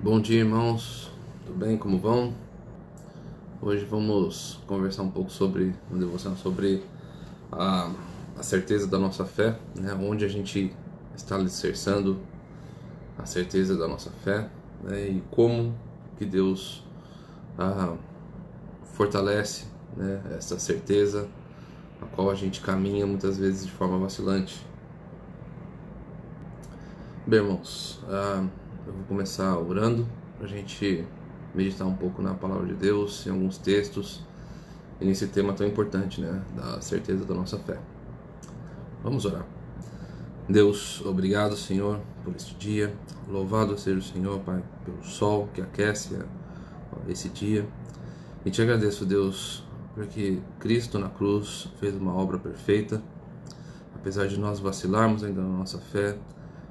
Bom dia, irmãos. Tudo bem? Como vão? Hoje vamos conversar um pouco sobre uma devoção sobre a, a certeza da nossa fé, né? Onde a gente está alicerçando a certeza da nossa fé, né? E como que Deus ah, fortalece, né, essa certeza, a qual a gente caminha muitas vezes de forma vacilante. Bem, irmãos, eu vou começar orando para a gente meditar um pouco na palavra de Deus, em alguns textos, e nesse tema tão importante, né, da certeza da nossa fé. Vamos orar. Deus, obrigado, Senhor, por este dia. Louvado seja o Senhor, Pai, pelo sol que aquece esse dia. E te agradeço, Deus, porque Cristo na cruz fez uma obra perfeita. Apesar de nós vacilarmos ainda na nossa fé,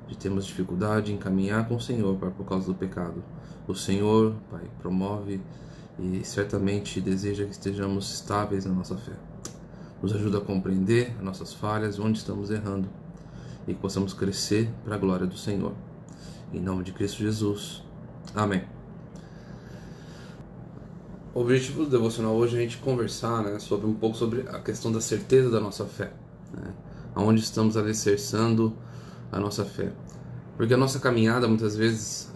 de termos dificuldade em caminhar com o Senhor, Pai, por causa do pecado, o Senhor, Pai, promove e certamente deseja que estejamos estáveis na nossa fé. Nos ajuda a compreender as nossas falhas, onde estamos errando, e que possamos crescer para a glória do Senhor. Em nome de Cristo Jesus. Amém. O objetivo do devocional hoje é a gente conversar, né, sobre um pouco sobre a questão da certeza da nossa fé, né, aonde estamos alicerçando a nossa fé. Porque a nossa caminhada muitas vezes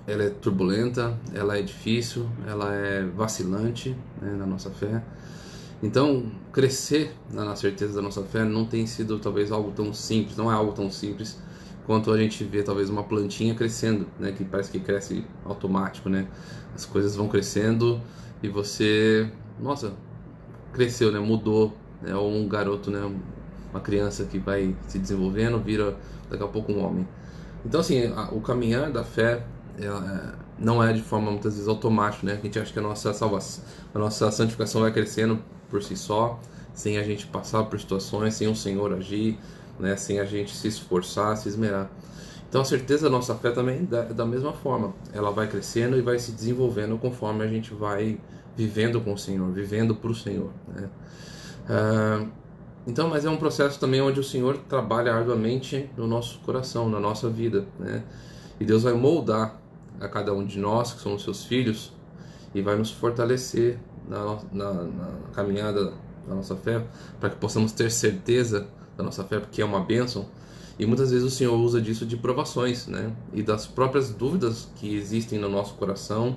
ela é turbulenta, ela é difícil, ela é vacilante, né, na nossa fé. Então, crescer na certeza da nossa fé não tem sido talvez algo tão simples, não é algo tão simples quanto a gente vê talvez uma plantinha crescendo, né, que parece que cresce automático, né? As coisas vão crescendo e você, nossa, cresceu, né? Mudou, né? Ou um garoto, né? Uma criança que vai se desenvolvendo, vira daqui a pouco um homem. Então, assim, o caminhar da fé não é de forma muitas vezes automática, né? A gente acha que a nossa salvação, a nossa santificação vai crescendo por si só, sem a gente passar por situações, sem o Senhor agir, né? Sem a gente se esforçar, se esmerar. Então, a certeza da nossa fé também é da mesma forma. Ela vai crescendo e vai se desenvolvendo conforme a gente vai vivendo com o Senhor, vivendo para o Senhor, né? Então, mas é um processo também onde o Senhor trabalha arduamente no nosso coração, na nossa vida, né? E Deus vai moldar a cada um de nós, que somos seus filhos, e vai nos fortalecer na caminhada da nossa fé, para que possamos ter certeza da nossa fé, porque é uma bênção. E muitas vezes o Senhor usa disso de provações, né? E das próprias dúvidas que existem no nosso coração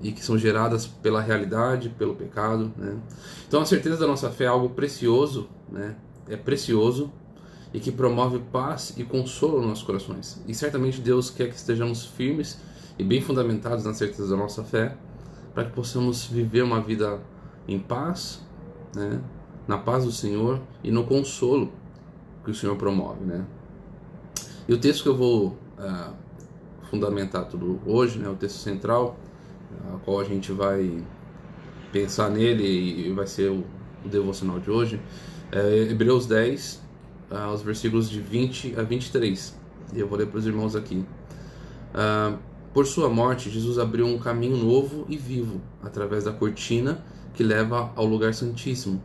e que são geradas pela realidade, pelo pecado, né? Então a certeza da nossa fé é algo precioso, né? É precioso e que promove paz e consolo nos nossos corações. E certamente Deus quer que estejamos firmes e bem fundamentados na certeza da nossa fé, para que possamos viver uma vida em paz, né? Na paz do Senhor e no consolo que o Senhor promove, né? E o texto que eu vou fundamentar tudo hoje, né, o texto central, a qual a gente vai pensar nele e vai ser o devocional de hoje, é Hebreus 10, os versículos de 20 a 23. E eu vou ler para os irmãos aqui. Por sua morte, Jesus abriu um caminho novo e vivo, através da cortina que leva ao lugar santíssimo.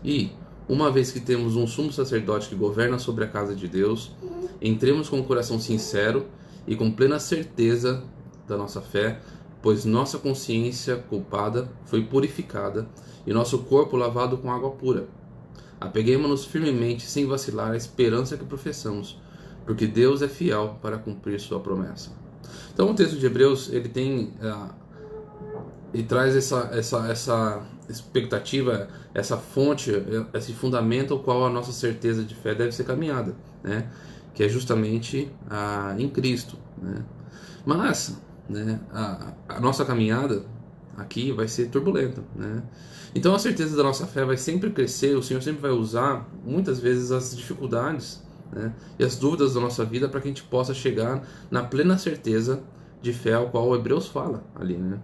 E, uma vez que temos um sumo sacerdote que governa sobre a casa de Deus, entremos com um coração sincero e com plena certeza da nossa fé, pois nossa consciência culpada foi purificada e nosso corpo lavado com água pura. Apeguemo-nos firmemente, sem vacilar, à esperança que professamos, porque Deus é fiel para cumprir sua promessa. Então o texto de Hebreus, ele traz essa expectativa, essa fonte, esse fundamento ao qual a nossa certeza de fé deve ser caminhada, né? Que é justamente em Cristo, né? Mas, né, a nossa caminhada aqui vai ser turbulenta, né? Então a certeza da nossa fé vai sempre crescer, o Senhor sempre vai usar muitas vezes as dificuldades, né, e as dúvidas da nossa vida para que a gente possa chegar na plena certeza de fé ao qual o Hebreus fala ali, né?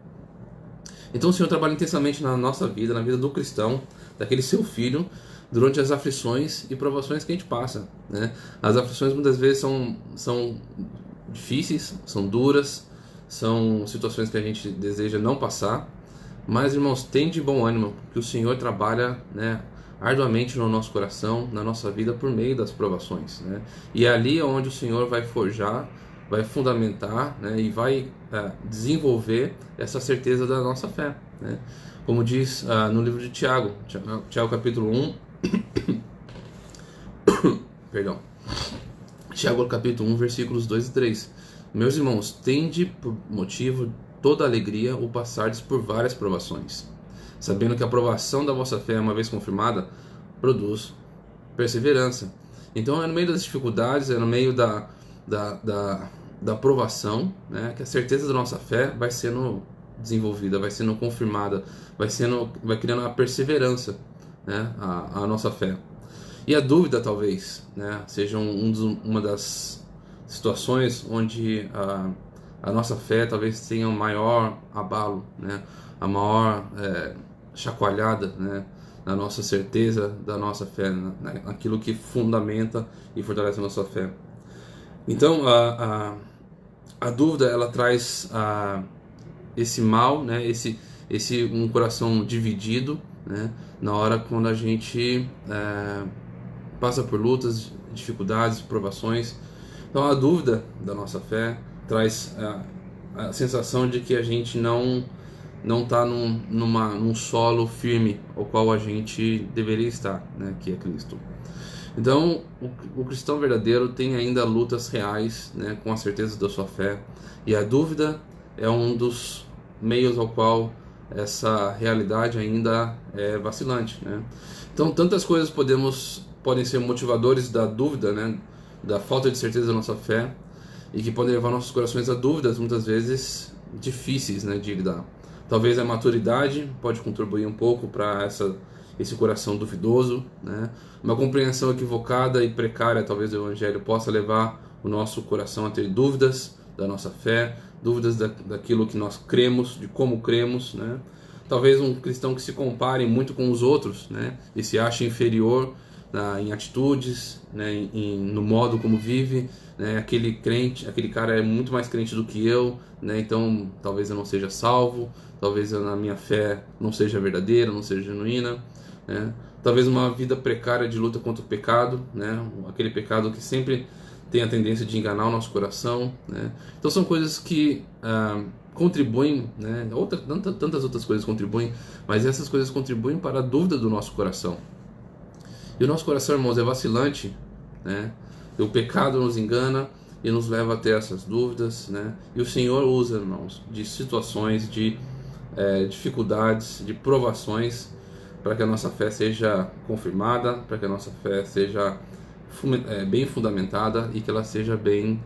Então o Senhor trabalha intensamente na nossa vida, na vida do cristão, daquele seu filho, durante as aflições e provações que a gente passa, né? As aflições muitas vezes são difíceis, são duras, são situações que a gente deseja não passar, mas, irmãos, tem de bom ânimo, que o Senhor trabalha, né, arduamente no nosso coração, na nossa vida, por meio das provações, né? E é ali onde o Senhor vai forjar, vai fundamentar, né, e vai desenvolver essa certeza da nossa fé, né? Como diz no livro de Tiago, Tiago capítulo 1, perdão, Tiago capítulo 1, versículos 2 e 3. Meus irmãos, tende por motivo toda alegria o passardes por várias provações, sabendo que a provação da vossa fé, uma vez confirmada, produz perseverança. Então é no meio das dificuldades, é no meio da provação, né, que a certeza da nossa fé vai sendo desenvolvida, vai sendo confirmada, vai criando a perseverança, né, a nossa fé. E a dúvida talvez, né, seja uma das situações onde a nossa fé talvez tenha um maior abalo, né, a maior chacoalhada, né, na nossa certeza da nossa fé, naquilo que fundamenta e fortalece a nossa fé. Então a dúvida, ela traz esse mal, né, um coração dividido, né, na hora quando a gente passa por lutas, dificuldades, provações. Então a dúvida da nossa fé traz a sensação de que a gente não está num solo firme, ao qual a gente deveria estar, né, que é Cristo. Então o cristão verdadeiro tem ainda lutas reais, né, com a certeza da sua fé, e a dúvida é um dos meios ao qual essa realidade ainda é vacilante, né? Então tantas coisas podem ser motivadores da dúvida, né, da falta de certeza da nossa fé, e que podem levar nossos corações a dúvidas muitas vezes difíceis, né, de lidar. Talvez a maturidade pode contribuir um pouco para esse coração duvidoso, né? Uma compreensão equivocada e precária talvez do Evangelho possa levar o nosso coração a ter dúvidas da nossa fé, dúvidas daquilo que nós cremos, de como cremos, né? Talvez um cristão que se compare muito com os outros, né, e se ache inferior em atitudes, né, no modo como vive, né, aquele cara é muito mais crente do que eu, né, então talvez eu não seja salvo, talvez a minha fé não seja verdadeira, não seja genuína, né, talvez uma vida precária de luta contra o pecado, né, aquele pecado que sempre tem a tendência de enganar o nosso coração, né. Então são coisas que contribuem, né, tantas outras coisas contribuem, mas essas coisas contribuem para a dúvida do nosso coração. E o nosso coração, irmãos, é vacilante, né? E o pecado nos engana e nos leva a ter essas dúvidas, né? E o Senhor usa, irmãos, de situações, de dificuldades, de provações, para que a nossa fé seja confirmada, para que a nossa fé seja bem fundamentada e que ela seja bem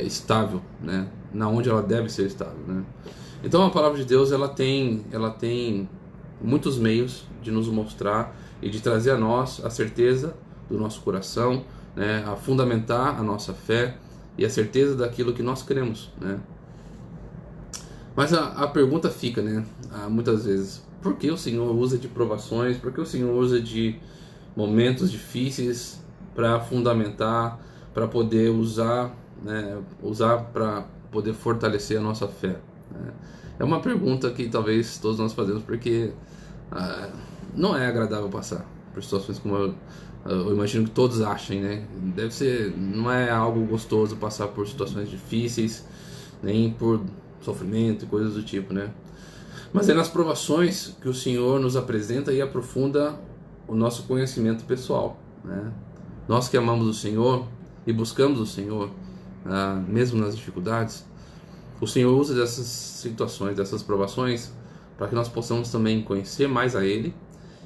estável, né? Na onde ela deve ser estável, né? Então a palavra de Deus, ela tem muitos meios de nos mostrar e de trazer a nós a certeza do nosso coração, né, a fundamentar a nossa fé e a certeza daquilo que nós cremos, né? Mas a pergunta fica, né, muitas vezes, por que o Senhor usa de provações, por que o Senhor usa de momentos difíceis para fundamentar, para poder usar para poder fortalecer a nossa fé, né? É uma pergunta que talvez todos nós fazemos porque não é agradável passar por situações como eu imagino que todos achem, né? Não é algo gostoso passar por situações difíceis, nem por sofrimento e coisas do tipo, né? Mas é nas provações que o Senhor nos apresenta e aprofunda o nosso conhecimento pessoal, né? Nós que amamos o Senhor e buscamos o Senhor, mesmo nas dificuldades, o Senhor usa dessas situações, dessas provações, para que nós possamos também conhecer mais a Ele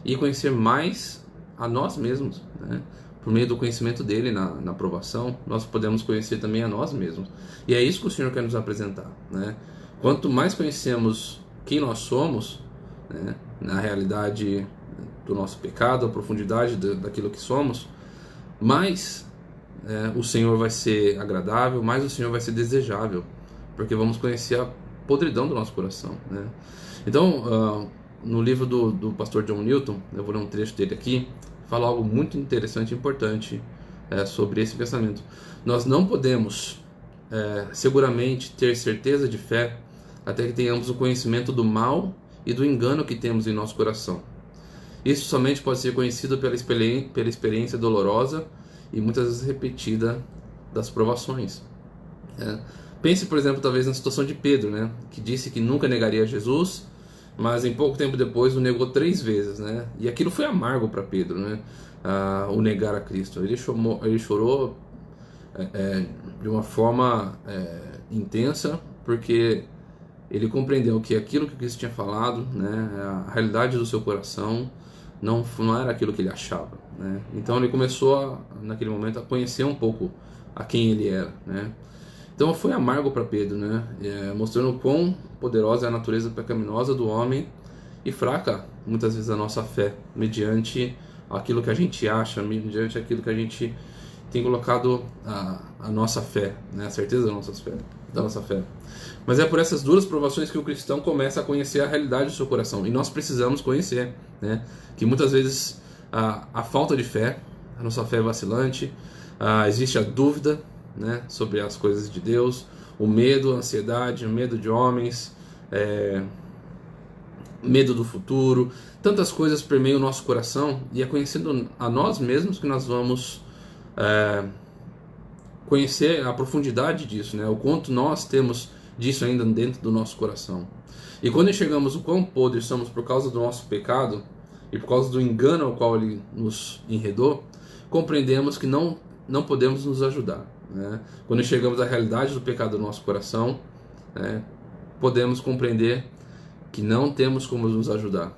e conhecer mais a nós mesmos, né? Por meio do conhecimento dele na provação, nós podemos conhecer também a nós mesmos. E é isso que o Senhor quer nos apresentar, né? Quanto mais conhecemos quem nós somos, né, na realidade do nosso pecado, a profundidade daquilo que somos, mais o Senhor vai ser agradável, mais o Senhor vai ser desejável, porque vamos conhecer a podridão do nosso coração, né? Então, no livro do pastor John Newton, eu vou ler um trecho dele aqui, fala algo muito interessante e importante sobre esse pensamento. Nós não podemos seguramente ter certeza de fé até que tenhamos o conhecimento do mal e do engano que temos em nosso coração. Isso somente pode ser conhecido pela experiência dolorosa e muitas vezes repetida das provações. Pense, por exemplo, talvez na situação de Pedro, né? Que disse que nunca negaria Jesus, mas em pouco tempo depois o negou 3 vezes, né? E aquilo foi amargo para Pedro, né? O negar a Cristo. Ele chorou de uma forma intensa, porque ele compreendeu que aquilo que Cristo tinha falado, né? A realidade do seu coração não era aquilo que ele achava, né? Então ele começou, naquele momento, a conhecer um pouco a quem ele era, né? Então foi amargo para Pedro, né? Mostrando o quão poderosa é a natureza pecaminosa do homem e fraca, muitas vezes, a nossa fé, mediante aquilo que a gente acha, mediante aquilo que a gente tem colocado a nossa fé, né? A certeza da nossa fé. Mas é por essas duras provações que o cristão começa a conhecer a realidade do seu coração. E nós precisamos conhecer, né? Que muitas vezes a falta de fé, a nossa fé é vacilante, existe a dúvida, né, sobre as coisas de Deus, o medo, a ansiedade, o medo de homens, medo do futuro, tantas coisas permeiam o nosso coração, e é conhecendo a nós mesmos que nós vamos conhecer a profundidade disso, né, o quanto nós temos disso ainda dentro do nosso coração. E quando enxergamos o quão podres somos por causa do nosso pecado e por causa do engano ao qual ele nos enredou, compreendemos que não podemos nos ajudar, né? Quando enxergamos a realidade do pecado do nosso coração, né, podemos compreender que não temos como nos ajudar.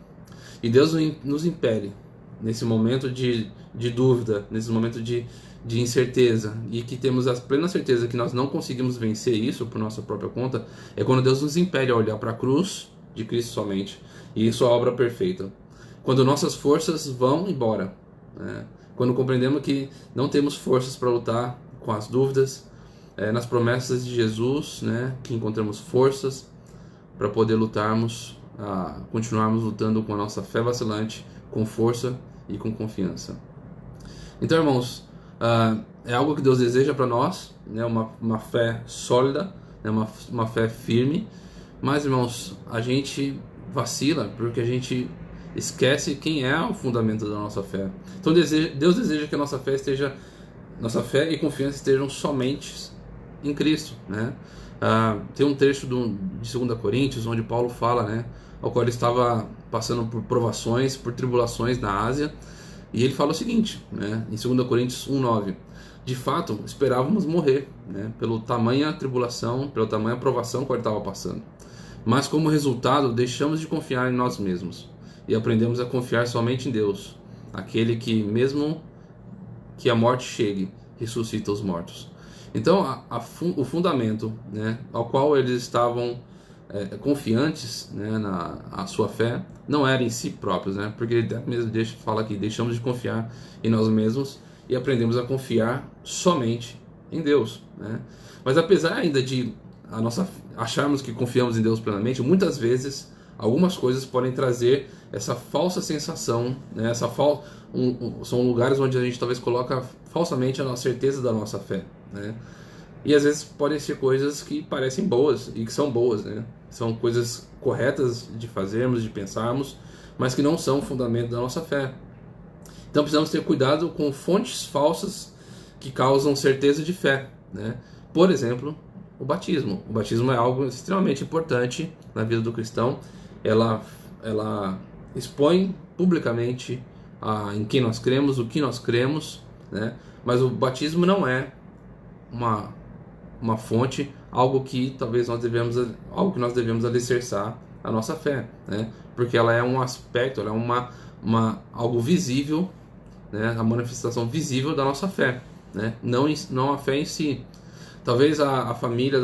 E Deus nos impele, nesse momento de dúvida, nesse momento de incerteza, e que temos a plena certeza que nós não conseguimos vencer isso por nossa própria conta, é quando Deus nos impele a olhar para a cruz de Cristo somente, e sua obra perfeita. Quando nossas forças vão embora, né? Quando compreendemos que não temos forças para lutar com as dúvidas, nas promessas de Jesus, né, que encontramos forças para poder lutarmos, continuarmos lutando com a nossa fé vacilante, com força e com confiança. Então, irmãos, é algo que Deus deseja para nós, né, uma fé sólida, né, uma fé firme, mas, irmãos, a gente vacila porque a gente esquece quem é o fundamento da nossa fé. Então Deus deseja que a nossa fé e confiança estejam somente em Cristo, né? Tem um trecho de 2 Coríntios onde Paulo fala, né, ao qual ele estava passando por provações, por tribulações na Ásia, e ele fala o seguinte, né, em 2 Coríntios 1:9: de fato esperávamos morrer, né, pelo tamanha tribulação, pela tamanha provação que ele estava passando, mas como resultado deixamos de confiar em nós mesmos e aprendemos a confiar somente em Deus, aquele que, mesmo que a morte chegue, ressuscita os mortos. Então, o fundamento, né, ao qual eles estavam confiantes, né, na sua fé, não era em si próprios, né, porque ele mesmo fala que deixamos de confiar em nós mesmos e aprendemos a confiar somente em Deus, né. Mas apesar ainda de acharmos que confiamos em Deus plenamente, muitas vezes algumas coisas podem trazer essa falsa sensação, né? São lugares onde a gente talvez coloca falsamente a nossa certeza da nossa fé, né? E às vezes podem ser coisas que parecem boas e que são boas, né? São coisas corretas de fazermos, de pensarmos, mas que não são o fundamento da nossa fé. Então precisamos ter cuidado com fontes falsas que causam certeza de fé, né? Por exemplo, o batismo. O batismo é algo extremamente importante na vida do cristão. Ela expõe publicamente em quem nós cremos, o que nós cremos, né? Mas o batismo não é uma fonte, algo que nós devemos alicerçar a nossa fé, né? Porque ela é um aspecto, ela é algo visível, né? A manifestação visível da nossa fé, né? Não a fé em si. Talvez a família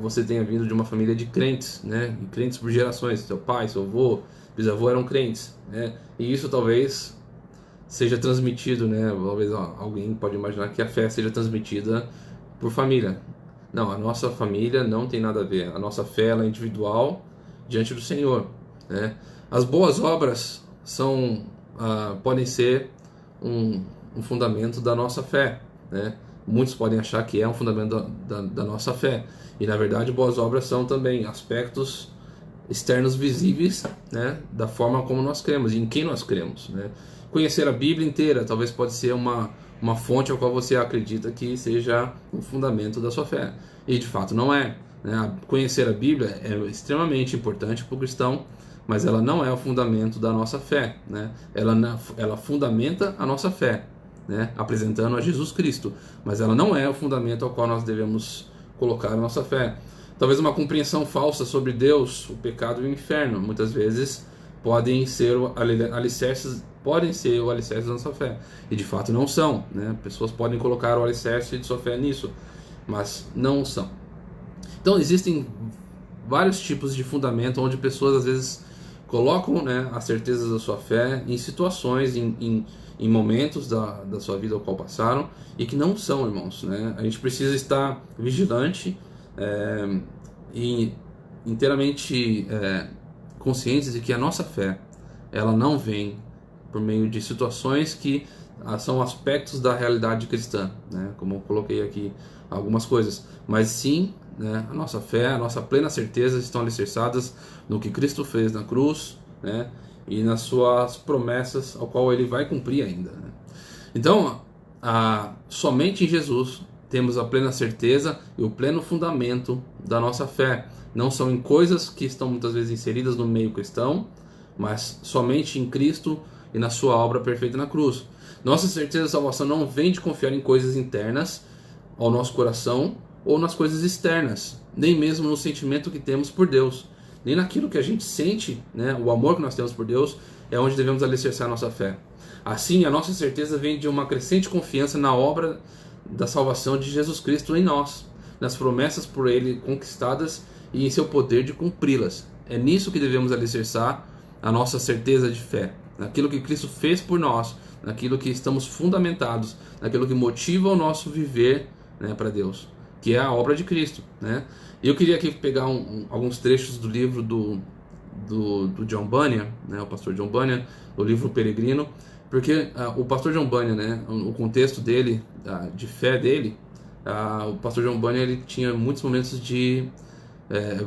você tenha vindo de uma família de crentes, né? E crentes por gerações. Seu pai, seu avô, bisavô eram crentes, né? E isso talvez seja transmitido, né? Talvez alguém pode imaginar que a fé seja transmitida por família. Não, a nossa família não tem nada a ver. A nossa fé ela é individual diante do Senhor, né? As boas obras podem ser um fundamento da nossa fé, né? Muitos podem achar que é um fundamento da nossa fé. E na verdade boas obras são também aspectos externos visíveis, né, da forma como nós cremos e em quem nós cremos, né? Conhecer a Bíblia inteira talvez pode ser uma uma fonte ao qual você acredita que seja o fundamento da sua fé. E de fato não é. Né? Conhecer a Bíblia é extremamente importante para o cristão, mas ela não é o fundamento da nossa fé. Né? Ela fundamenta a nossa fé, né? Apresentando a Jesus Cristo, mas ela não é o fundamento ao qual nós devemos colocar a nossa fé. Talvez uma compreensão falsa sobre Deus, o pecado e o inferno, muitas vezes podem ser o alicerce da nossa fé, e de fato não são, né? Pessoas podem colocar o alicerce de sua fé nisso, mas não são. Então existem vários tipos de fundamento onde pessoas às vezes colocam, né, a certeza da sua fé em situações, em momentos da sua vida ao qual passaram, e que não são, irmãos, né? A gente precisa estar vigilante e inteiramente conscientes de que a nossa fé, ela não vem por meio de situações que são aspectos da realidade cristã, né? Como eu coloquei aqui algumas coisas, mas sim, né, a nossa fé, a nossa plena certeza estão alicerçadas no que Cristo fez na cruz, né, e nas suas promessas, ao qual Ele vai cumprir ainda. Né? Então, somente em Jesus temos a plena certeza e o pleno fundamento da nossa fé. Não são em coisas que estão muitas vezes inseridas no meio cristão, mas somente em Cristo e na sua obra perfeita na cruz. Nossa certeza da salvação não vem de confiar em coisas internas ao nosso coração ou nas coisas externas, nem mesmo no sentimento que temos por Deus, nem naquilo que a gente sente, né, o amor que nós temos por Deus é onde devemos alicerçar a nossa fé. Assim, a nossa certeza vem de uma crescente confiança na obra da salvação de Jesus Cristo em nós, nas promessas por Ele conquistadas e em seu poder de cumpri-las. É nisso que devemos alicerçar a nossa certeza de fé, naquilo que Cristo fez por nós, naquilo que estamos fundamentados, naquilo que motiva o nosso viver, né, para Deus, que é a obra de Cristo, né? Eu queria aqui pegar alguns trechos do livro do John Bunyan, né, o pastor John Bunyan, o livro Peregrino, porque o pastor John Bunyan, né, o contexto dele, de fé dele, o pastor John Bunyan, ele tinha muitos momentos de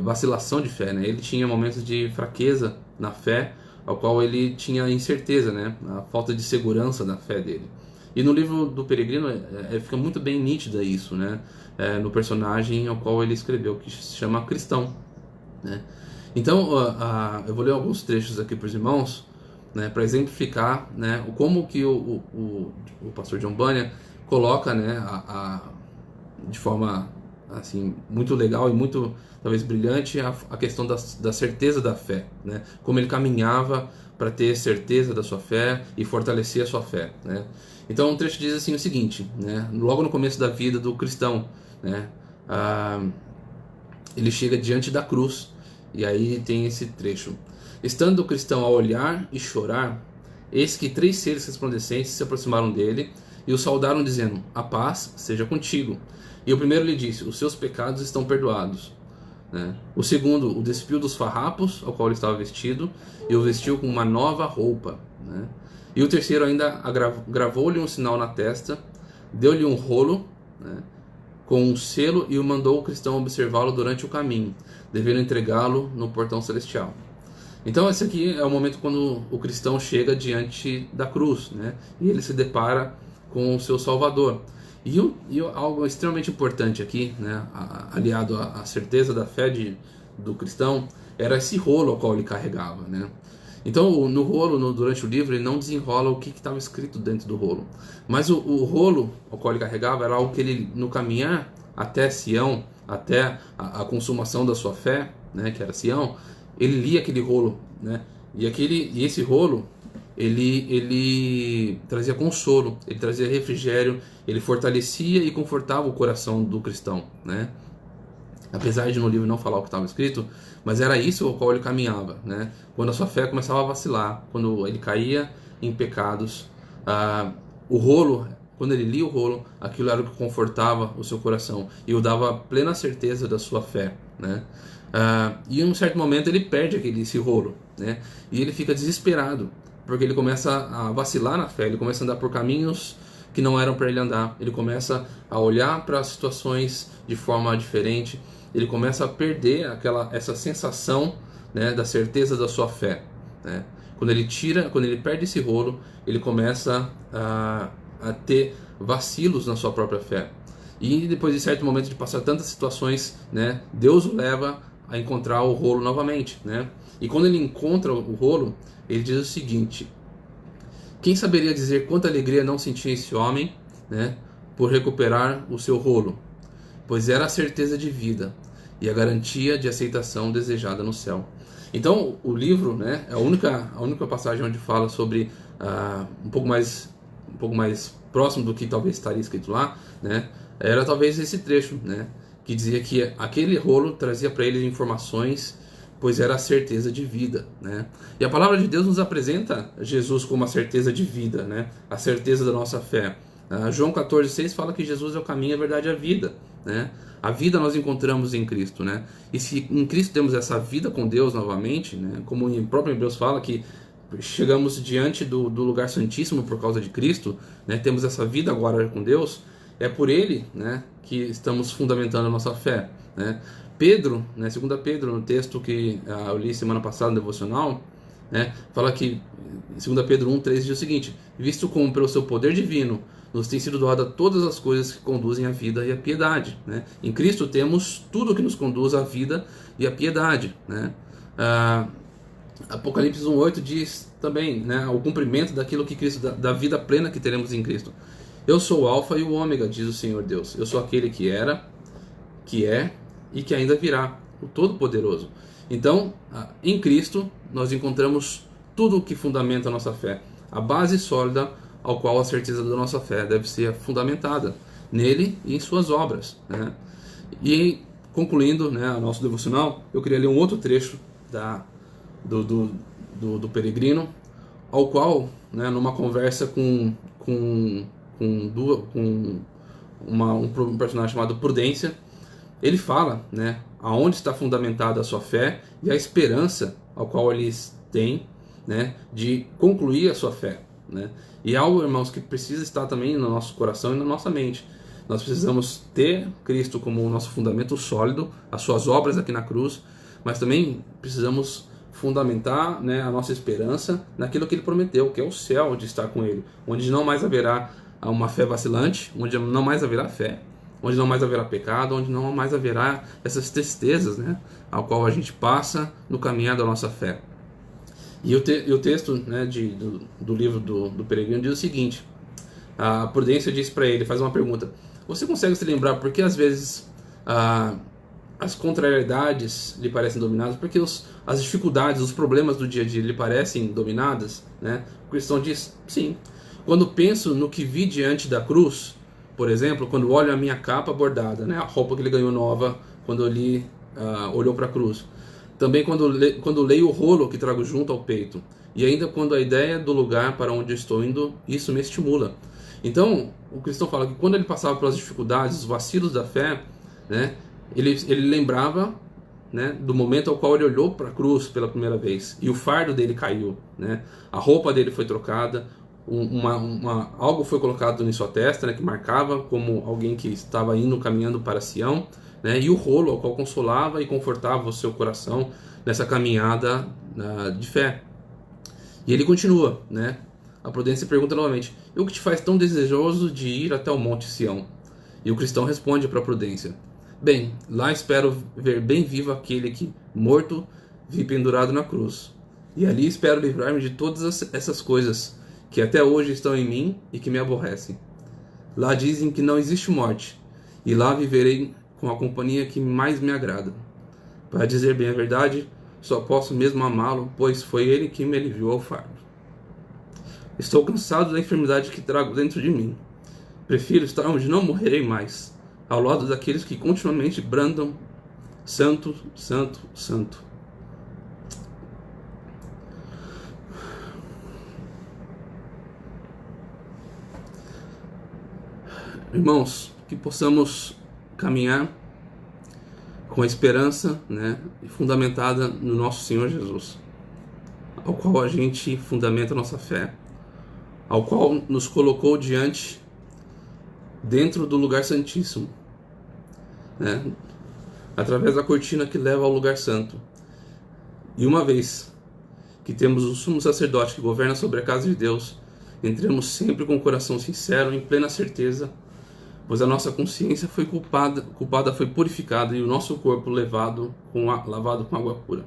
vacilação de fé, né? Ele tinha momentos de fraqueza na fé, ao qual ele tinha incerteza, né, a falta de segurança na fé dele. E no livro do Peregrino fica muito bem nítida isso, né? No personagem ao qual ele escreveu, que se chama Cristão, né? Então, eu vou ler alguns trechos aqui para os irmãos, né, para exemplificar, né, como que o pastor John Bunyan coloca, né, de forma assim muito legal e muito talvez brilhante a questão da certeza da fé, né? Como ele caminhava para ter certeza da sua fé e fortalecer a sua fé, né? Então um trecho diz assim o seguinte, né? Logo no começo da vida do cristão, né? Ele chega diante da cruz e aí tem esse trecho: estando o cristão a olhar e chorar, eis que 3 seres resplandecentes se aproximaram dele e o saudaram dizendo: a paz seja contigo. E o primeiro lhe disse: os seus pecados estão perdoados. Né? O segundo o despiu dos farrapos ao qual ele estava vestido e o vestiu com uma nova roupa. Né? E o terceiro ainda gravou-lhe um sinal na testa, deu-lhe um rolo, né, com um selo e o mandou o cristão observá-lo durante o caminho, devendo entregá-lo no portão celestial. Então esse aqui é o momento quando o cristão chega diante da cruz, né, e ele se depara com o seu Salvador. E algo extremamente importante aqui, né, aliado à certeza da fé do cristão, era esse rolo ao qual ele carregava, né? Então no rolo, durante o livro, ele não desenrola o que estava escrito dentro do rolo, mas o rolo ao qual ele carregava era algo que ele, no caminhar até Sião, até a consumação da sua fé, né, que era Sião, ele lia aquele rolo, né? E esse rolo ele trazia consolo, ele trazia refrigério, ele fortalecia e confortava o coração do cristão, né? Apesar de no livro não falar o que estava escrito, mas era isso ao qual ele caminhava, né? Quando a sua fé começava a vacilar, quando ele caía em pecados, o rolo, quando ele lia o rolo, aquilo era o que confortava o seu coração e o dava plena certeza da sua fé, né? E em um certo momento ele perde esse rolo, né? E ele fica desesperado, porque ele começa a vacilar na fé, ele começa a andar por caminhos que não eram para ele andar, ele começa a olhar para as situações de forma diferente, ele começa a perder essa sensação, né, da certeza da sua fé, né? Quando ele perde esse rolo, ele começa a ter vacilos na sua própria fé. E depois de certo momento de passar tantas situações, né, Deus o leva a encontrar o rolo novamente, né? E quando ele encontra o rolo, ele diz o seguinte: quem saberia dizer quanta alegria não sentia esse homem, né, por recuperar o seu rolo? Pois era a certeza de vida e a garantia de aceitação desejada no céu. Então, o livro, né, é a única passagem onde fala sobre um pouco mais próximo do que talvez estaria escrito lá, né, era talvez esse trecho, né, que dizia que aquele rolo trazia para eles informações, pois era a certeza de vida, né? E a palavra de Deus nos apresenta Jesus como a certeza de vida, né? A certeza da nossa fé. João 14,6 fala que Jesus é o caminho, a verdade e a vida, né? A vida nós encontramos em Cristo, né? E se em Cristo temos essa vida com Deus novamente, né? Como o próprio Hebreus fala que chegamos diante do lugar santíssimo por causa de Cristo, né? Temos essa vida agora com Deus, é por Ele, né, que estamos fundamentando a nossa fé, né? Pedro, né, 2 Pedro, no texto que eu li semana passada no devocional, né, fala que 2 Pedro 1,3 diz o seguinte: visto como pelo seu poder divino nos tem sido doada todas as coisas que conduzem à vida e à piedade, né? Em Cristo temos tudo que nos conduz à vida e à piedade, né? Apocalipse 1,8 diz também, né, o cumprimento daquilo que Cristo, da vida plena que teremos em Cristo. Eu sou o Alfa e o Ômega, diz o Senhor Deus. Eu sou aquele que era, que é e que ainda virá, o Todo-Poderoso. Então, em Cristo, nós encontramos tudo o que fundamenta a nossa fé. A base sólida ao qual a certeza da nossa fé deve ser fundamentada. Nele e em suas obras, né? E, concluindo, né, o nosso devocional, eu queria ler um outro trecho do Peregrino, ao qual, né, numa conversa com um personagem chamado Prudência, ele fala, né, aonde está fundamentada a sua fé e a esperança ao qual eles têm, né, de concluir a sua fé, né? E é algo, irmãos, que precisa estar também no nosso coração e na nossa mente. Nós precisamos ter Cristo como o nosso fundamento sólido, as suas obras aqui na cruz, mas também precisamos fundamentar, né, a nossa esperança naquilo que Ele prometeu, que é o céu de estar com Ele, onde não mais haverá uma fé vacilante, onde não mais haverá fé, onde não mais haverá pecado, onde não mais haverá essas tristezas, né, ao qual a gente passa no caminhar da nossa fé. E o texto, né, do livro do Peregrino diz o seguinte: a Prudência diz para ele, faz uma pergunta: você consegue se lembrar por que às vezes as contrariedades lhe parecem dominadas? Porque as dificuldades, os problemas do dia a dia lhe parecem dominadas, né? O cristão diz: sim. Quando penso no que vi diante da cruz, por exemplo, quando olho a minha capa bordada, né, a roupa que ele ganhou nova quando ele olhou para a cruz. Também quando leio o rolo que trago junto ao peito. E ainda quando a ideia do lugar para onde eu estou indo, isso me estimula. Então, o cristão fala que quando ele passava pelas dificuldades, os vacilos da fé, né, ele lembrava, né, do momento ao qual ele olhou para a cruz pela primeira vez. E o fardo dele caiu, né? A roupa dele foi trocada. Algo foi colocado em sua testa, né, que marcava como alguém que estava caminhando para Sião, né, e o rolo ao qual consolava e confortava o seu coração nessa caminhada de fé. E ele continua, né? A Prudência pergunta novamente: e o que te faz tão desejoso de ir até o Monte Sião? E o cristão responde para a Prudência: bem, lá espero ver bem vivo aquele que, morto, vi pendurado na cruz. E ali espero livrar-me de todas essas coisas que até hoje estão em mim e que me aborrecem. Lá dizem que não existe morte, e lá viverei com a companhia que mais me agrada. Para dizer bem a verdade, só posso mesmo amá-lo, pois foi ele que me aliviou ao fardo. Estou cansado da enfermidade que trago dentro de mim. Prefiro estar onde não morrerei mais, ao lado daqueles que continuamente brandam: Santo, Santo, Santo. Irmãos, que possamos caminhar com a esperança, né, fundamentada no nosso Senhor Jesus, ao qual a gente fundamenta a nossa fé, ao qual nos colocou dentro do lugar santíssimo, né, através da cortina que leva ao lugar santo. E uma vez que temos o sumo sacerdote que governa sobre a casa de Deus, entremos sempre com o coração sincero, em plena certeza, pois a nossa consciência foi culpada foi purificada e o nosso corpo lavado com água pura.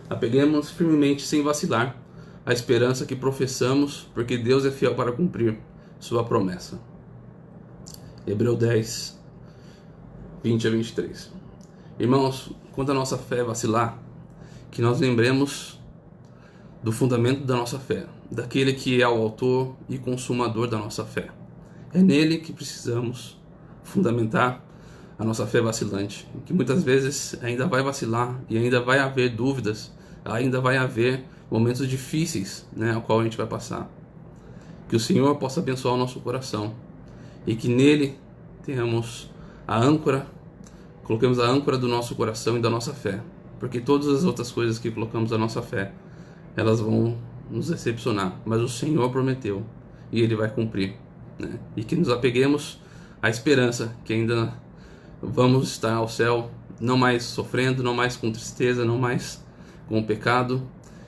Apeguemos firmemente, sem vacilar, a esperança que professamos, porque Deus é fiel para cumprir sua promessa. Hebreus 10, 20 a 23. Irmãos, quando a nossa fé vacilar, que nós lembremos do fundamento da nossa fé, daquele que é o autor e consumador da nossa fé. É nele que precisamos fundamentar a nossa fé vacilante, que muitas vezes ainda vai vacilar e ainda vai haver dúvidas, ainda vai haver momentos difíceis, ao qual a gente vai passar. Que o Senhor possa abençoar o nosso coração e que nele tenhamos a âncora, coloquemos a âncora do nosso coração e da nossa fé, porque todas as outras coisas que colocamos a nossa fé, elas vão nos decepcionar, mas o Senhor prometeu e Ele vai cumprir, E que nos apeguemos à esperança que ainda vamos estar ao céu, não mais sofrendo, não mais com tristeza, não mais com o pecado,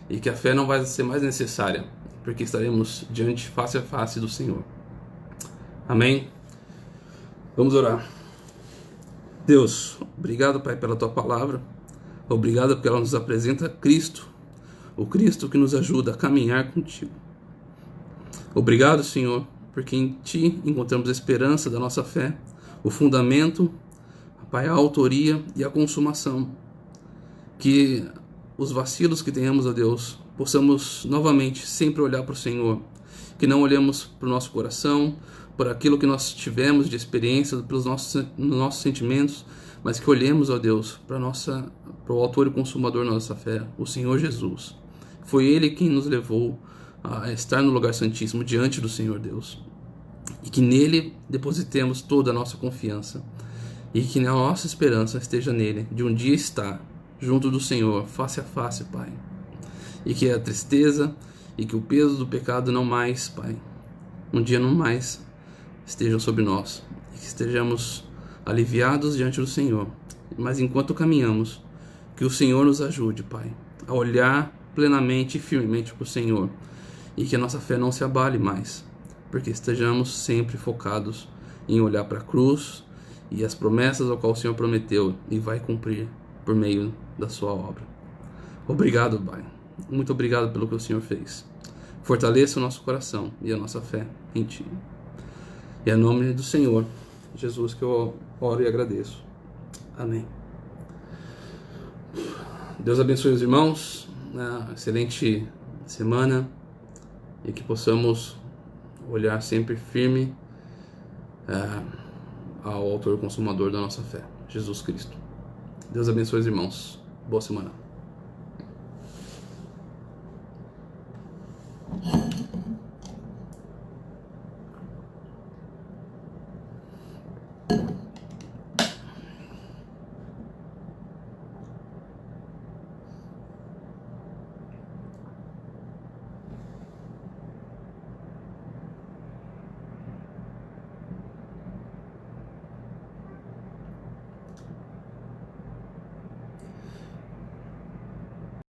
e que a fé não vai ser mais necessária, porque estaremos diante, face a face do Senhor. Amém? Vamos orar. Deus, obrigado, Pai, pela Tua palavra. Obrigado porque ela nos apresenta Cristo, o Cristo que nos ajuda a caminhar contigo. Obrigado, Senhor, porque em Ti encontramos a esperança da nossa fé, o fundamento, Pai, a autoria e a consumação. Que os vacilos que tenhamos, ó Deus, possamos novamente sempre olhar para o Senhor, que não olhemos para o nosso coração, por aquilo que nós tivemos de experiência, pelos nossos sentimentos, mas que olhemos, ó Deus, para o autor e consumador da nossa fé, o Senhor Jesus. Foi Ele quem nos levou a estar no lugar santíssimo diante do Senhor Deus, e que nele depositemos toda a nossa confiança, e que a nossa esperança esteja nele, de um dia estar junto do Senhor, face a face, Pai, e que a tristeza e que o peso do pecado não mais, Pai, um dia não mais estejam sobre nós, e que estejamos aliviados diante do Senhor. Mas enquanto caminhamos, que o Senhor nos ajude, Pai, a olhar plenamente e firmemente para o Senhor, e que a nossa fé não se abale mais, porque estejamos sempre focados em olhar para a cruz e as promessas ao qual o Senhor prometeu e vai cumprir por meio da sua obra. Obrigado, Pai. Muito obrigado pelo que o Senhor fez. Fortaleça o nosso coração e a nossa fé em Ti. E é em nome do Senhor Jesus que eu oro e agradeço. Amém. Deus abençoe os irmãos. Excelente semana. E que possamos olhar sempre firme ao autor e consumador da nossa fé, Jesus Cristo. Deus abençoe os irmãos. Boa semana.